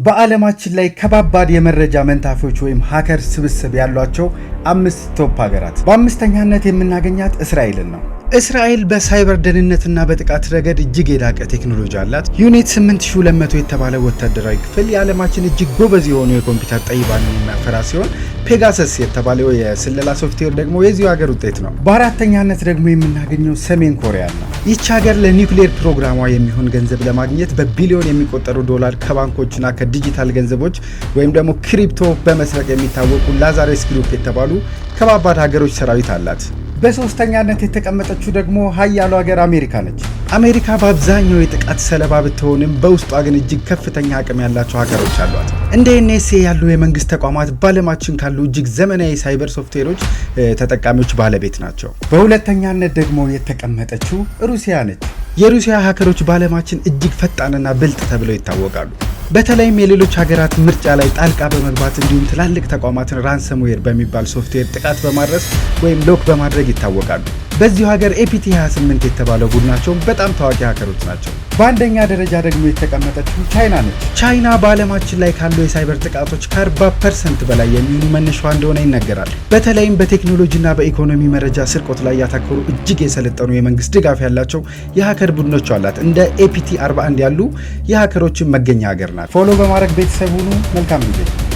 በዓለማችን ላይ ከባባድ የመረጃ መንታፊዎች ወይም ሃከር ስብስብ ያሏቸው 5 ቶፕ ሀገራት በአምስተኛነት የምናገኛት እስራኤልን ነው። እስራኤል በሳይበር ደህንነትና በጥቃት ረገድ እጅግ የላቀ ቴክኖሎጂ አላት። ዩኒት 8200 የተባለ ወታደራዊ ክፍል የዓለማችን እጅግ ጎበዝ የሆኑ የኮምፒውተር ጠይባንን የሚያፈራ ሲሆን ፔጋሰስ የተባለው የስለላ ሶፍትዌር ደግሞ የዚሁ ሀገር ውጤት ነው። በአራተኛነት ደግሞ የምናገኘው ሰሜን ኮሪያ ነው። ይህች ሀገር ለኒውክሌር ፕሮግራሟ የሚሆን ገንዘብ ለማግኘት በቢሊዮን የሚቆጠሩ ዶላር ከባንኮችና ከዲጂታል ገንዘቦች ወይም ደግሞ ክሪፕቶ በመስረቅ የሚታወቁ ላዛሬስ ግሩፕ የተባሉ ከባባድ ሀገሮች ሰራዊት አላት። በሶስተኛነት የተቀመጠችው ደግሞ ሀያሉ ሀገር አሜሪካ ነች። አሜሪካ በአብዛኛው የጥቃት ሰለባ ብትሆንም በውስጧ ግን እጅግ ከፍተኛ አቅም ያላቸው ሀገሮች አሏት። እንደ ኤንኤስኤ ያሉ የመንግስት ተቋማት በዓለማችን ካሉ እጅግ ዘመናዊ ሳይበር ሶፍትዌሮች ተጠቃሚዎች ባለቤት ናቸው። በሁለተኛነት ደግሞ የተቀመጠችው ሩሲያ ነች። የሩሲያ ሀከሮች በዓለማችን እጅግ ፈጣንና ብልጥ ተብለው ይታወቃሉ። በተለይም የሌሎች ሀገራት ምርጫ ላይ ጣልቃ በመግባት እንዲሁም ትላልቅ ተቋማትን ራንሰምዌር በሚባል ሶፍትዌር ጥቃት በማድረስ ወይም ሎክ በማድረግ ይታወቃሉ። በዚሁ ሀገር ኤፒቲ 28 የተባለው ቡድናቸው በጣም ታዋቂ ሀከሮች ናቸው። በአንደኛ ደረጃ ደግሞ የተቀመጠችው ቻይና ነች። ቻይና በዓለማችን ላይ ካሉ የሳይበር ጥቃቶች ከ40% በላይ የሚሆኑ መነሻዋ እንደሆነ ይነገራል። በተለይም በቴክኖሎጂና በኢኮኖሚ መረጃ ስርቆት ላይ ያተኮሩ እጅግ የሰለጠኑ የመንግስት ድጋፍ ያላቸው የሀከር ቡድኖች አላት። እንደ ኤፒቲ 41 ያሉ የሀከሮችን መገኛ ሀገር ናት። ፎሎ በማድረግ ቤተሰብ ሁኑ። መልካም ጊዜ።